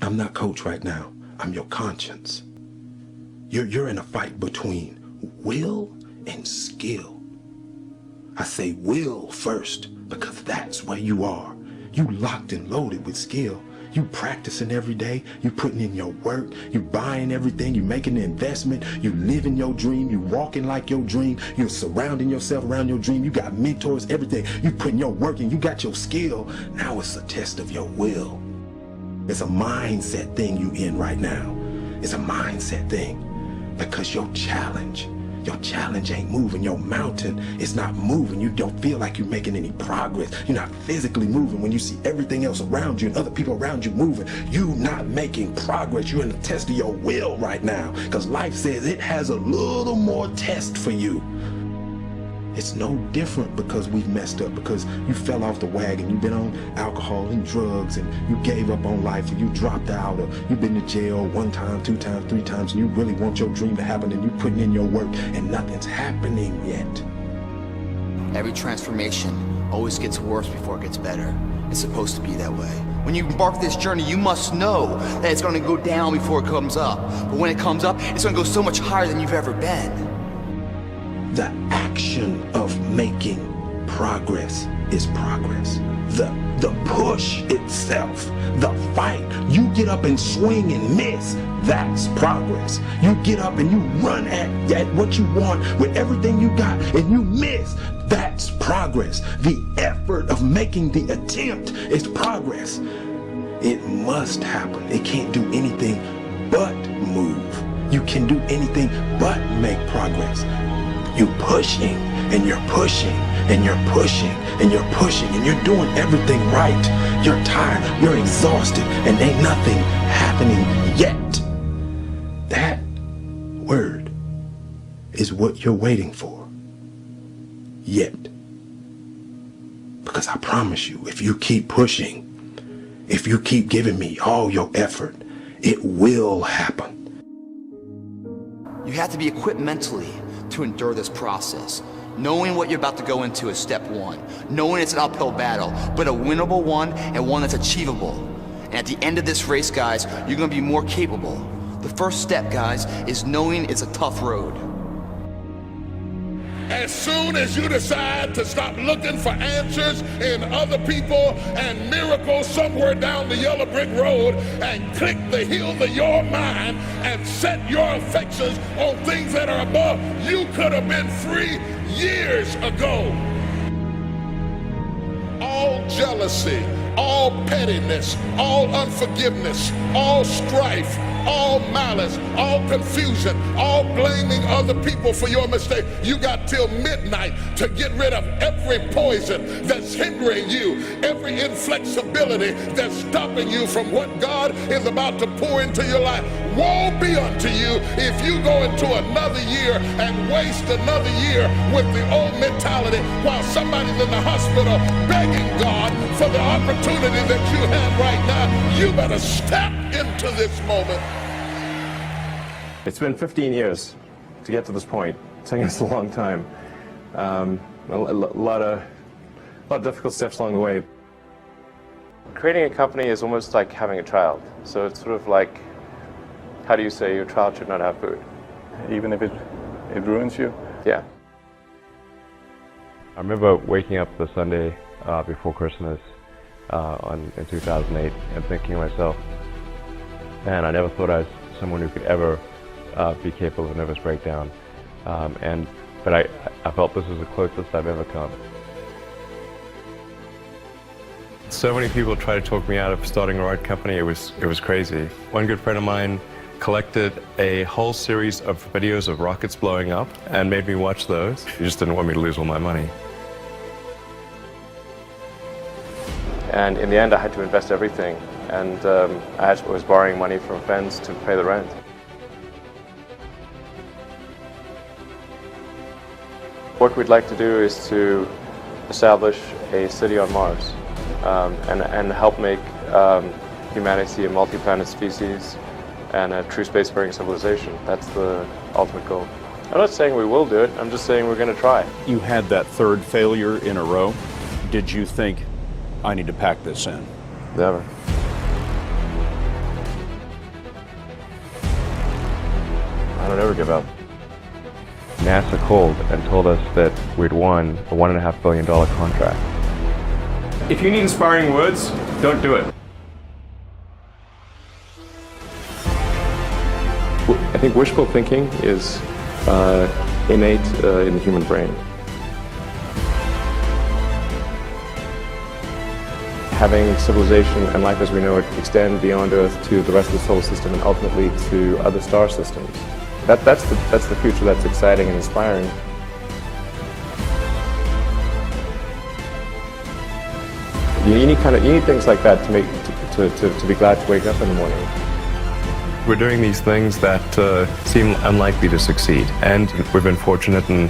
I'm not coach right now. I'm your conscience. You're in a fight between will and skill. I say will first because that's where you are. You locked and loaded with skill. You practicing every day. You putting in your work. You buying everything. You making the investment. You living your dream. You walking like your dream. You're surrounding yourself around your dream. You got mentors, everything. You putting your work in. You got your skill. Now it's a test of your will. It's a mindset thing you in right now. It's a mindset thing because your challenge ain't moving. Your mountain is not moving. You don't feel like you're making any progress. You're not physically moving. When you see everything else around you and other people around you moving, you're not making progress. You're in the test of your will right now because life says it has a little more test for you. It's no different because we've messed up, because you fell off the wagon, you've been on alcohol and drugs, and you gave up on life, or you dropped out, or you've been to jail 1 time, 2 times, 3 times, and you really want your dream to happen, and you're putting in your work, and nothing's happening yet. Every transformation always gets worse before it gets better. It's supposed to be that way. When you embark this journey, you must know that it's going to go down before it comes up. But when it comes up, it's going to go so much higher than you've ever been. The action of making progress is progress. The push itself, the fight, you get up and swing and miss, that's progress. You get up and you run at what you want with everything you got and you miss, that's progress. The effort of making the attempt is progress. It must happen. It can't do anything but move. You can do anything but make progress. You're pushing and you're pushing and you're pushing and you're pushing and you're doing everything right. You're tired, you're exhausted, and ain't nothing happening yet. That word is what you're waiting for. Yet. Because I promise you, if you keep pushing, if you keep giving me all your effort, it will happen. You have to be equipped mentally to endure this process. Knowing what you're about to go into is step 1. Knowing it's an uphill battle, but a winnable one and one that's achievable. And at the end of this race, guys, you're gonna be more capable. The first step, guys, is knowing it's a tough road. As soon as you decide to stop looking for answers in other people and miracles somewhere down the yellow brick road and click the heels of your mind and set your affections on things that are above, you could have been free years ago. All jealousy, all pettiness, all unforgiveness, all strife, all malice, all confusion, all blaming other people for your mistake. You got till midnight to get rid of every poison that's hindering you, every inflexibility that's stopping you from what God is about to pour into your life. Woe be unto you if you go into another year and waste another year with the old mentality while somebody's in the hospital begging God for the opportunity that you have right now. You better step into this moment. It's been 15 years to get to this point. It's taken us a long time. A lot of difficult steps along the way. Creating a company is almost like having a child. So it's sort of like, how do you say your child should not have food? Even if it ruins you? Yeah. I remember waking up the Sunday before Christmas in 2008 and thinking to myself, man, I never thought I was someone who could ever be capable of a nervous breakdown. But I felt this was the closest I've ever come. So many people tried to talk me out of starting a ride company. It was crazy. One good friend of mine collected a whole series of videos of rockets blowing up and made me watch those. He just didn't want me to lose all my money. And in the end, I had to invest everything. And I was borrowing money from friends to pay the rent. What we'd like to do is to establish a city on Mars and help make humanity a multi-planet species and a true spacefaring civilization. That's the ultimate goal. I'm not saying we will do it, I'm just saying we're going to try. You had that third failure in a row. Did you think, I need to pack this in? Never. don't ever give up. NASA called and told us that we'd won a $1.5 billion contract. If you need inspiring words, don't do it. I think wishful thinking is innate in the human brain. Having civilization and life as we know it extend beyond Earth to the rest of the solar system and ultimately to other star systems. That's the future that's exciting and inspiring. You need things like that to be glad to wake up in the morning. We're doing these things that seem unlikely to succeed, and we've been fortunate, and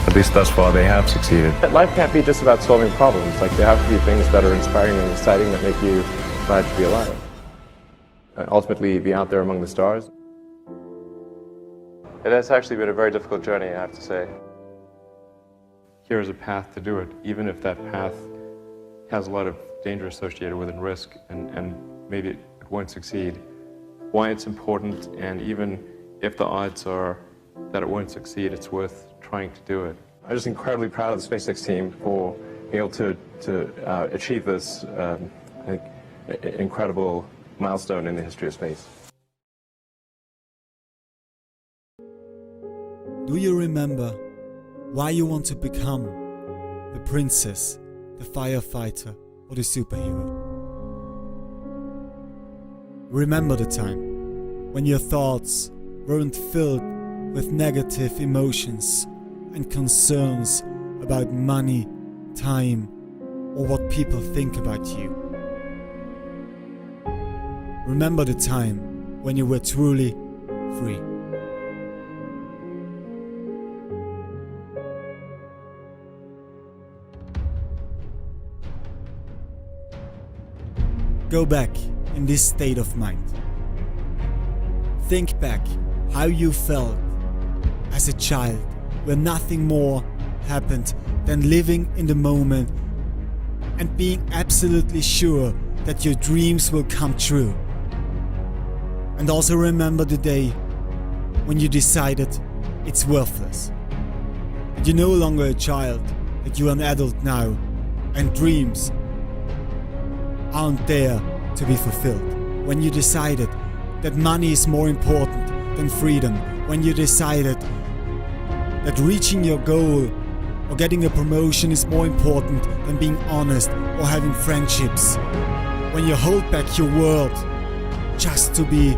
at least thus far they have succeeded. Life can't be just about solving problems. Like, there have to be things that are inspiring and exciting that make you glad to be alive. And ultimately be out there among the stars. It has actually been a very difficult journey, I have to say. Here is a path to do it, even if that path has a lot of danger associated with it and risk, and maybe it won't succeed. Why it's important, and even if the odds are that it won't succeed, it's worth trying to do it. I'm just incredibly proud of the SpaceX team for being able to achieve this I think, incredible milestone in the history of space. Do you remember why you want to become the princess, the firefighter, or the superhero? Remember the time when your thoughts weren't filled with negative emotions and concerns about money, time, or what people think about you. Remember the time when you were truly free. Go back in this state of mind. Think back how you felt as a child, where nothing more happened than living in the moment and being absolutely sure that your dreams will come true. And also remember the day when you decided it's worthless. That you're no longer a child, that you're an adult now, and dreams aren't there to be fulfilled. When you decided that money is more important than freedom. When you decided that reaching your goal or getting a promotion is more important than being honest or having friendships. When you hold back your world just to be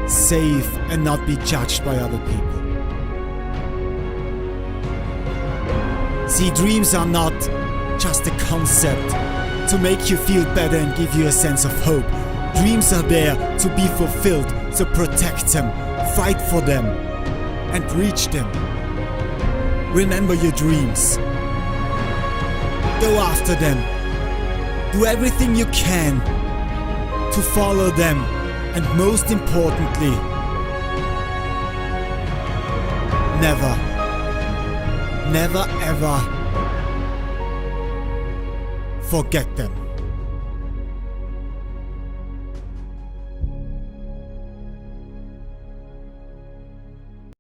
safe and not be judged by other people. See, dreams are not just a concept to make you feel better and give you a sense of hope. Dreams are there to be fulfilled, so protect them, fight for them, and reach them. Remember your dreams. Go after them. Do everything you can to follow them, and most importantly, never ever forget them.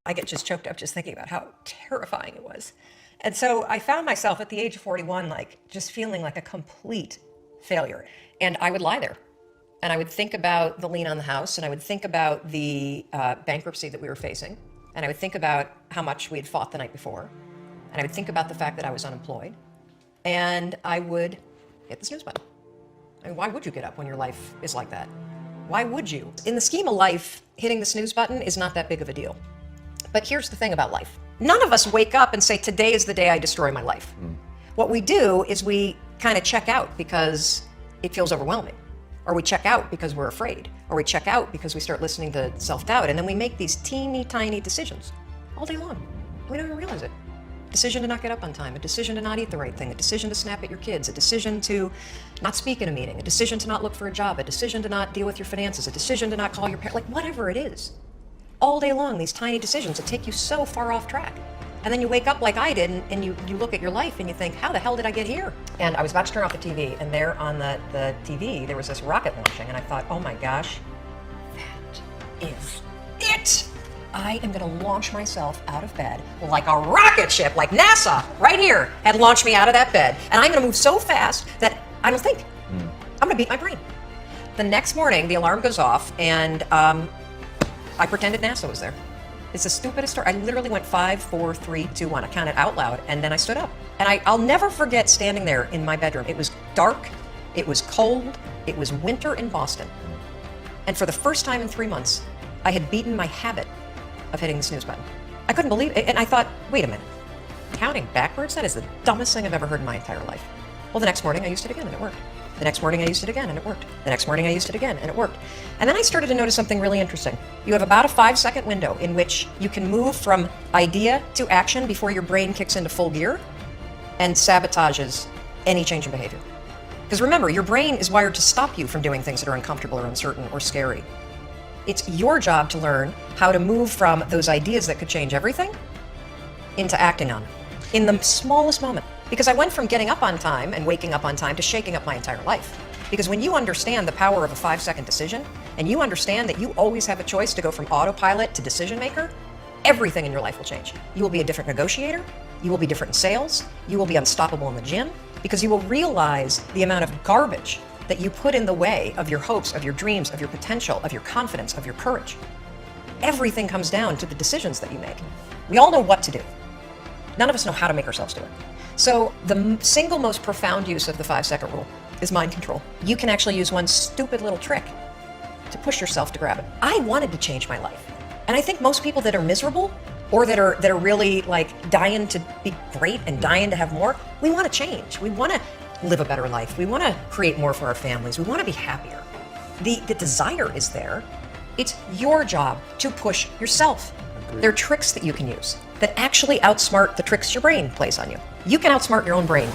I get just choked up just thinking about how terrifying it was. And so I found myself at the age of 41, like just feeling like a complete failure. And I would lie there and I would think about the lien on the house, and I would think about the bankruptcy that we were facing. And I would think about how much we had fought the night before. And I would think about the fact that I was unemployed. And I would hit the snooze button. I mean, why would you get up when your life is like that? Why would you? In the scheme of life, hitting the snooze button is not that big of a deal. But here's the thing about life. None of us wake up and say, today is the day I destroy my life. What we do is we kind of check out because it feels overwhelming. Or we check out because we're afraid. Or we check out because we start listening to self-doubt. And then we make these teeny tiny decisions all day long. We don't even realize it. A decision to not get up on time, a decision to not eat the right thing, a decision to snap at your kids, a decision to not speak in a meeting, a decision to not look for a job, a decision to not deal with your finances, a decision to not call your parents, like whatever it is. All day long, these tiny decisions that take you so far off track. And then you wake up like I did, and you look at your life and you think, how the hell did I get here? And I was about to turn off the TV, and there on the TV, there was this rocket launching, and I thought, oh my gosh, that is it. I am going to launch myself out of bed like a rocket ship, like NASA right here had launched me out of that bed. And I'm going to move so fast that I don't think. I'm going to beat my brain. The next morning, the alarm goes off, and I pretended NASA was there. It's the stupidest story. I literally went 5, 4, 3, 2, 1. I counted out loud, and then I stood up. And I'll never forget standing there in my bedroom. It was dark, it was cold, it was winter in Boston. And for the first time in 3 months, I had beaten my habit of hitting the snooze button. I couldn't believe it, and I thought, wait a minute. Counting backwards? That is the dumbest thing I've ever heard in my entire life. Well, the next morning I used it again, and it worked. The next morning I used it again, and it worked. The next morning I used it again, and it worked. And then I started to notice something really interesting. You have about a 5-second window in which you can move from idea to action before your brain kicks into full gear and sabotages any change in behavior. Because remember, your brain is wired to stop you from doing things that are uncomfortable or uncertain or scary. It's your job to learn how to move from those ideas that could change everything into acting on them in the smallest moment. Because I went from getting up on time and waking up on time to shaking up my entire life. Because when you understand the power of a 5-second decision, and you understand that you always have a choice to go from autopilot to decision maker, everything in your life will change. You will be a different negotiator, you will be different in sales, you will be unstoppable in the gym, because you will realize the amount of garbage that you put in the way of your hopes, of your dreams, of your potential, of your confidence, of your courage. Everything comes down to the decisions that you make. We all know what to do. None of us know how to make ourselves do it. So the single most profound use of the 5-second rule is mind control. You can actually use one stupid little trick to push yourself to grab it. I wanted to change my life. And I think most people that are miserable or that are really like dying to be great and dying to have more, we want to change. We want to live a better life. We want to create more for our families. We want to be happier. The desire is there. It's your job to push yourself. There are tricks that you can use that actually outsmart the tricks your brain plays on you. You can outsmart your own brain